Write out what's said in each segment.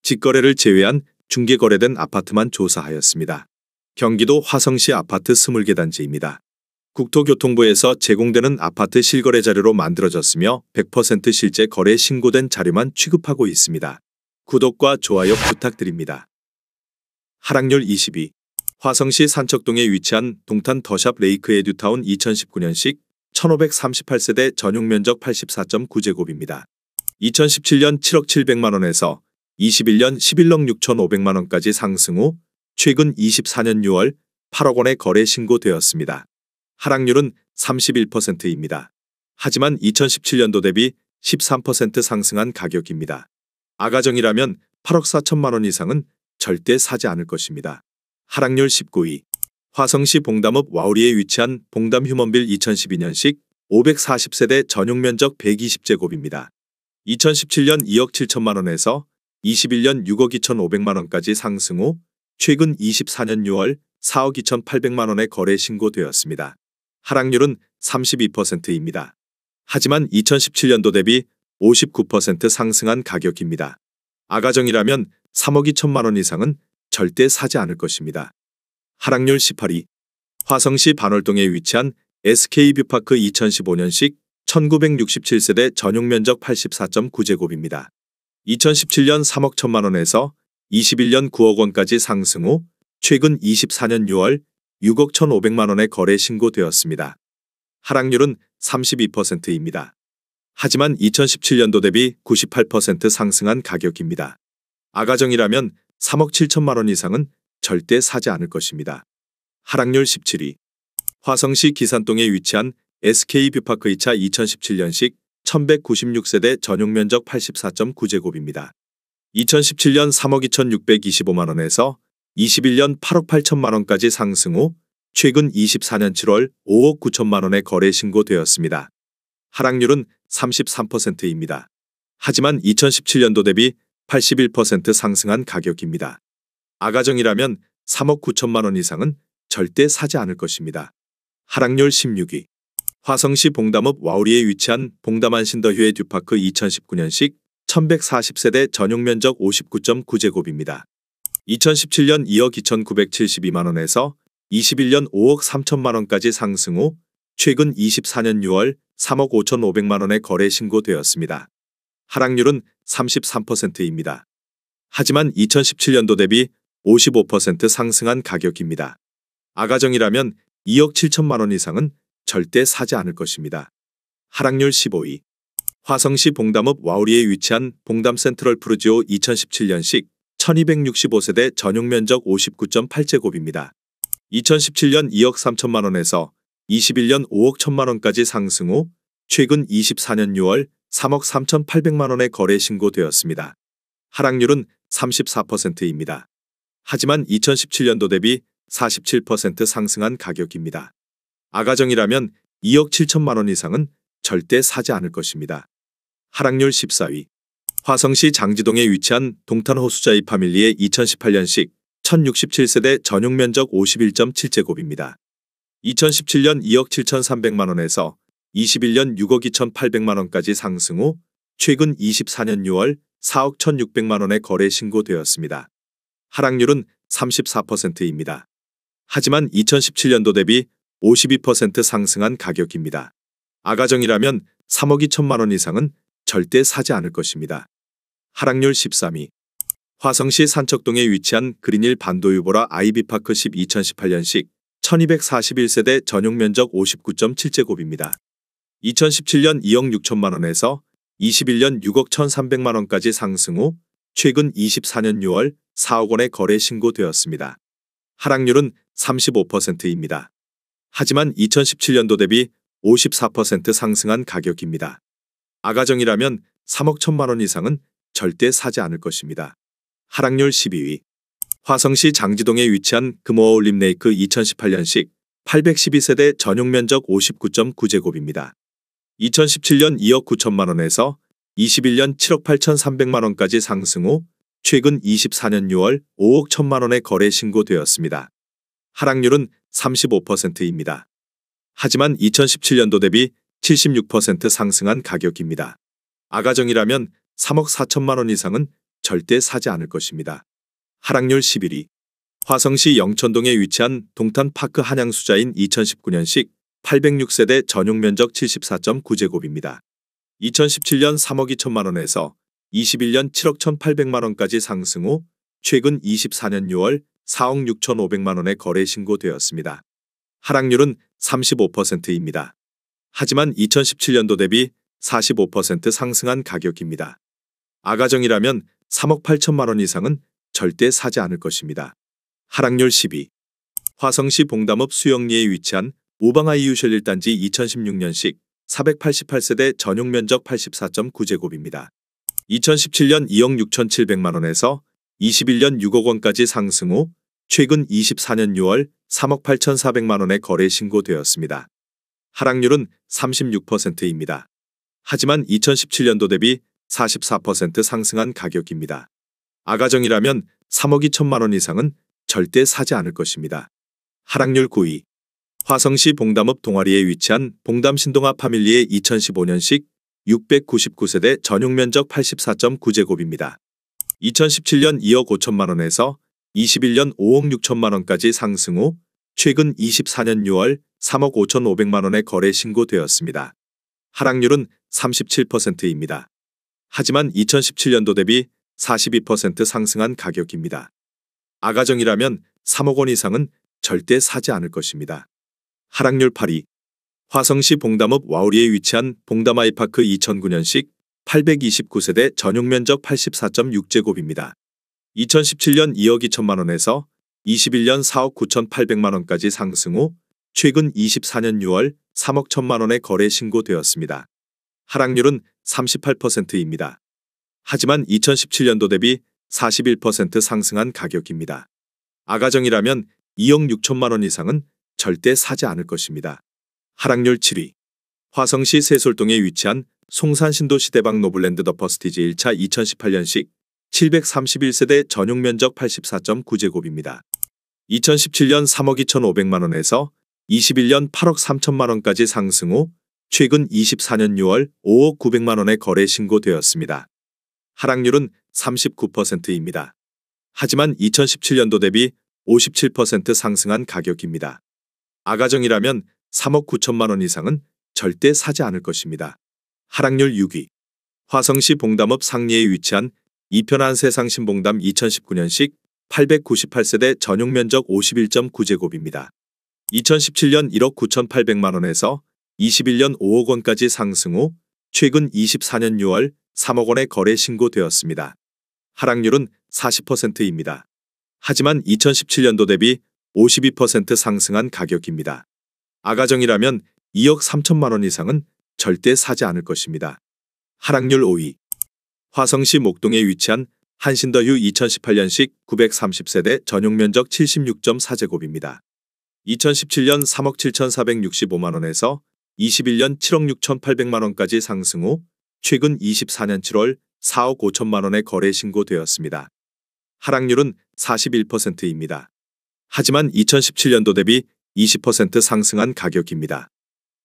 직거래를 제외한 중개거래된 아파트만 조사하였습니다. 경기도 화성시 아파트 20개 단지입니다. 국토교통부에서 제공되는 아파트 실거래 자료로 만들어졌으며 100% 실제 거래 신고된 자료만 취급하고 있습니다. 구독과 좋아요 부탁드립니다. 하락률 22. 화성시 산척동에 위치한 동탄 더샵 레이크 에듀타운 2019년식 1538세대 전용면적 84.9제곱입니다. 2017년 7억 700만원에서 21년 11억 6,500만원까지 상승 후 최근 24년 6월 8억원에 거래 신고되었습니다. 하락률은 31%입니다. 하지만 2017년도 대비 13% 상승한 가격입니다. 아가정이라면 8억 4천만원 이상은 절대 사지 않을 것입니다. 하락률 19위. 화성시 봉담읍 와우리에 위치한 봉담 휴먼빌 2012년식 540세대 전용면적 120제곱입니다. 2017년 2억 7천만원에서 21년 6억 2,500만원까지 상승 후 최근 24년 6월 4억 2,800만원에 거래 신고되었습니다. 하락률은 32%입니다. 하지만 2017년도 대비 59% 상승한 가격입니다. 아가정이라면 3억 2천만원 이상은 절대 사지 않을 것입니다. 하락률 18위. 화성시 반월동에 위치한 SK뷰파크 2015년식 1967세대 전용면적 84.9제곱입니다. 2017년 3억 1천만원에서 21년 9억원까지 상승 후 최근 24년 6월 6억 1,500만원에 거래 신고되었습니다. 하락률은 32%입니다. 하지만 2017년도 대비 98% 상승한 가격입니다. 아가정이라면 3억 7천만원 이상은 절대 사지 않을 것입니다. 하락률 17위. 화성시 기산동에 위치한 SK뷰파크 2차 2017년식 1196세대 전용면적 84.9제곱입니다. 2017년 3억 2,625만원에서 21년 8억 8천만원까지 상승 후 최근 24년 7월 5억 9천만원에 거래 신고되었습니다. 하락률은 33%입니다. 하지만 2017년도 대비 81% 상승한 가격입니다. 아가정이라면 3억 9천만원 이상은 절대 사지 않을 것입니다. 하락률 16위. 화성시 봉담읍 와우리에 위치한 봉담안신더휴의 듀파크 2019년식 1140세대 전용면적 59.9제곱입니다. 2017년 2억 2,972만원에서 21년 5억 3천만원까지 상승 후 최근 24년 6월 3억 5,500만원에 거래 신고되었습니다. 하락률은 33%입니다. 하지만 2017년도 대비 55% 상승한 가격입니다. 아가정이라면 2억 7천만원 이상은 절대 사지 않을 것입니다. 하락률 15위. 화성시 봉담읍 와우리에 위치한 봉담 센트럴 푸르지오 2017년식 1265세대 전용면적 59.8제곱입니다. 2017년 2억 3천만원에서 21년 5억 1천만원까지 상승 후 최근 24년 6월 3억 3,800만원에 거래 신고되었습니다. 하락률은 34%입니다. 하지만 2017년도 대비 47% 상승한 가격입니다. 아가정이라면 2억 7천만원 이상은 절대 사지 않을 것입니다. 하락률 14위. 화성시 장지동에 위치한 동탄 호수자이 파밀리의 2018년식 1067세대 전용면적 51.7제곱입니다. 2017년 2억 7,300만원에서 21년 6억 2,800만원까지 상승 후 최근 24년 6월 4억 1,600만원에 거래 신고되었습니다. 하락률은 34%입니다. 하지만 2017년도 대비 52% 상승한 가격입니다. 아가정이라면 3억 2천만원 이상은 절대 사지 않을 것입니다. 하락률 13위. 화성시 산척동에 위치한 그린힐 반도유보라 아이비파크 2018년식 1241세대 전용면적 59.7제곱입니다. 2017년 2억 6천만원에서 21년 6억 1,300만원까지 상승 후 최근 24년 6월 4억원에 거래 신고되었습니다. 하락률은 35%입니다. 하지만 2017년도 대비 54% 상승한 가격입니다. 아가정이라면 3억 1천만원 이상은 절대 사지 않을 것입니다. 하락률 12위. 화성시 장지동에 위치한 금호어울림 레이크 2018년식 812세대 전용면적 59.9제곱입니다. 2017년 2억 9천만원에서 21년 7억 8,300만원까지 상승 후 최근 24년 6월 5억 1천만원에 거래 신고되었습니다. 하락률은 35%입니다. 하지만 2017년도 대비 76% 상승한 가격입니다. 아가정이라면 3억 4천만원 이상은 절대 사지 않을 것입니다. 하락률 11위. 화성시 영천동에 위치한 동탄파크 한양수자인 2019년식 806세대 전용 면적 74.9제곱입니다. 2017년 3억 2천만 원에서 21년 7억 1,800만 원까지 상승 후 최근 24년 6월 4억 6,500만 원에 거래 신고되었습니다. 하락률은 35%입니다. 하지만 2017년도 대비 45% 상승한 가격입니다. 아가정이라면 3억 8천만 원 이상은 절대 사지 않을 것입니다. 하락률 10위. 화성시 봉담읍 수영리에 위치한 우방아이 유셜 1단지 2016년식 488세대 전용 면적 84.9제곱입니다. 2017년 2억 6,700만 원에서 21년 6억 원까지 상승 후 최근 24년 6월 3억 8,400만 원에 거래 신고되었습니다. 하락률은 36%입니다. 하지만 2017년도 대비 44% 상승한 가격입니다. 아가정이라면 3억 2천만 원 이상은 절대 사지 않을 것입니다. 하락률 9위. 화성시 봉담읍 동아리에 위치한 봉담 신동아 파밀리의 2015년식 699세대 전용 면적 84.9제곱입니다. 2017년 2억 5천만 원에서 21년 5억 6천만 원까지 상승 후 최근 24년 6월 3억 5,500만 원에 거래 신고되었습니다. 하락률은 37%입니다. 하지만 2017년도 대비 42% 상승한 가격입니다. 아가정이라면 3억 원 이상은 절대 사지 않을 것입니다. 하락률 8위. 화성시 봉담읍 와우리에 위치한 봉담아이파크 2009년식 829세대 전용 면적 84.6제곱입니다. 2017년 2억 2천만 원에서 21년 4억 9,800만 원까지 상승 후 최근 24년 6월 3억 1천만 원에 거래 신고되었습니다. 하락률은 38%입니다. 하지만 2017년도 대비 41% 상승한 가격입니다. 아가정이라면 2억 6천만 원 이상은 절대 사지 않을 것입니다. 하락률 7위. 화성시 세솔동에 위치한 송산신도시대박 노블랜드 더 퍼스티지 1차 2018년식 731세대 전용 면적 84.9제곱입니다. 2017년 3억 2,500만 원에서 21년 8억 3천만 원까지 상승 후 최근 24년 6월 5억 900만 원에 거래 신고되었습니다. 하락률은 39%입니다. 하지만 2017년도 대비 57% 상승한 가격입니다. 아가정이라면 3억 9천만 원 이상은 절대 사지 않을 것입니다. 하락률 6위. 화성시 봉담읍 상리에 위치한 이편한 세상 신봉담 2019년식 898세대 전용 면적 51.9제곱입니다. 2017년 1억 9,800만 원에서 21년 5억 원까지 상승 후 최근 24년 6월 3억 원에 거래 신고되었습니다. 하락률은 40%입니다. 하지만 2017년도 대비 52% 상승한 가격입니다. 아가정이라면 2억 3천만 원 이상은 절대 사지 않을 것입니다. 하락률 5위. 화성시 목동에 위치한 한신더휴 2018년식 930세대 전용 면적 76.4제곱입니다. 2017년 3억 7,465만 원에서 21년 7억 6,800만 원까지 상승 후 최근 24년 7월 4억 5천만 원에 거래 신고되었습니다. 하락률은 41%입니다. 하지만 2017년도 대비 20% 상승한 가격입니다.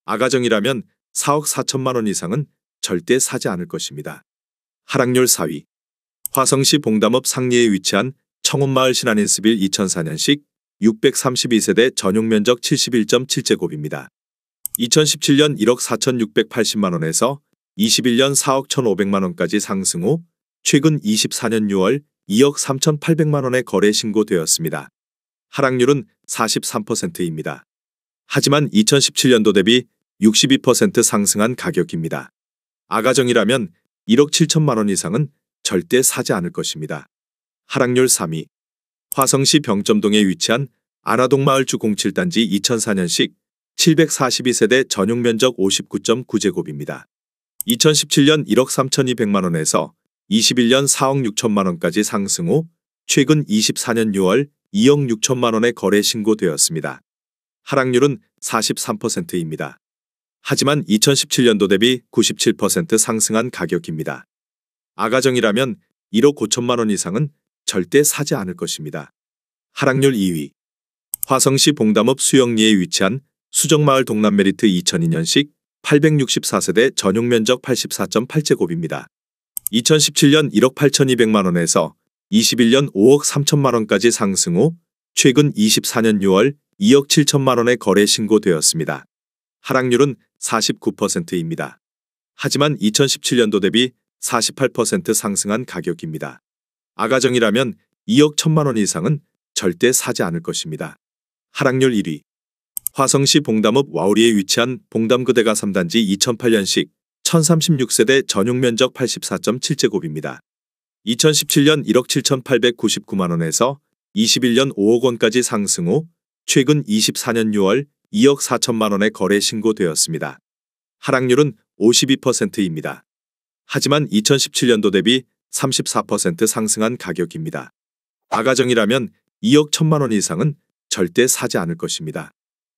아가정이라면 4억 4천만 원 이상은 절대 사지 않을 것입니다. 하락률 4위. 화성시 봉담읍 상리에 위치한 청운마을 신한인스빌 2004년식 632세대 전용 면적 71.7제곱입니다. 2017년 1억 4,680만 원에서 21년 4억 1,500만 원까지 상승 후 최근 24년 6월 2억 3,800만 원에 거래 신고되었습니다. 하락률은 43%입니다. 하지만 2017년도 대비 62% 상승한 가격입니다. 아가정이라면 1억 7천만 원 이상은 절대 사지 않을 것입니다. 하락률 3위. 화성시 병점동에 위치한 안화동마을주 07단지 2004년식 742세대 전용 면적 59.9제곱입니다. 2017년 1억 3,200만 원에서 21년 4억 6천만 원까지 상승 후 최근 24년 6월 2억 6천만 원에 거래 신고되었습니다. 하락률은 43%입니다. 하지만 2017년도 대비 97% 상승한 가격입니다. 아가정이라면 1억 5천만 원 이상은 절대 사지 않을 것입니다. 하락률 2위. 화성시 봉담읍 수영리에 위치한 수정마을 동남메리트 2002년식 864세대 전용 면적 84.8제곱입니다. 2017년 1억 8,200만 원에서 21년 5억 3천만 원까지 상승 후 최근 24년 6월 2억 7천만 원의 거래 신고되었습니다. 하락률은 49%입니다. 하지만 2017년도 대비 48% 상승한 가격입니다. 아가정이라면 2억 1천만 원 이상은 절대 사지 않을 것입니다. 하락률 1위. 화성시 봉담읍 와우리에 위치한 봉담그대가 3단지 2008년식 1036세대 전용 면적 84.7제곱입니다. 2017년 1억 7,899만 원에서 21년 5억 원까지 상승 후 최근 24년 6월 2억 4천만 원의 거래 신고되었습니다. 하락률은 52%입니다. 하지만 2017년도 대비 34% 상승한 가격입니다. 아가정이라면 2억 1천만 원 이상은 절대 사지 않을 것입니다.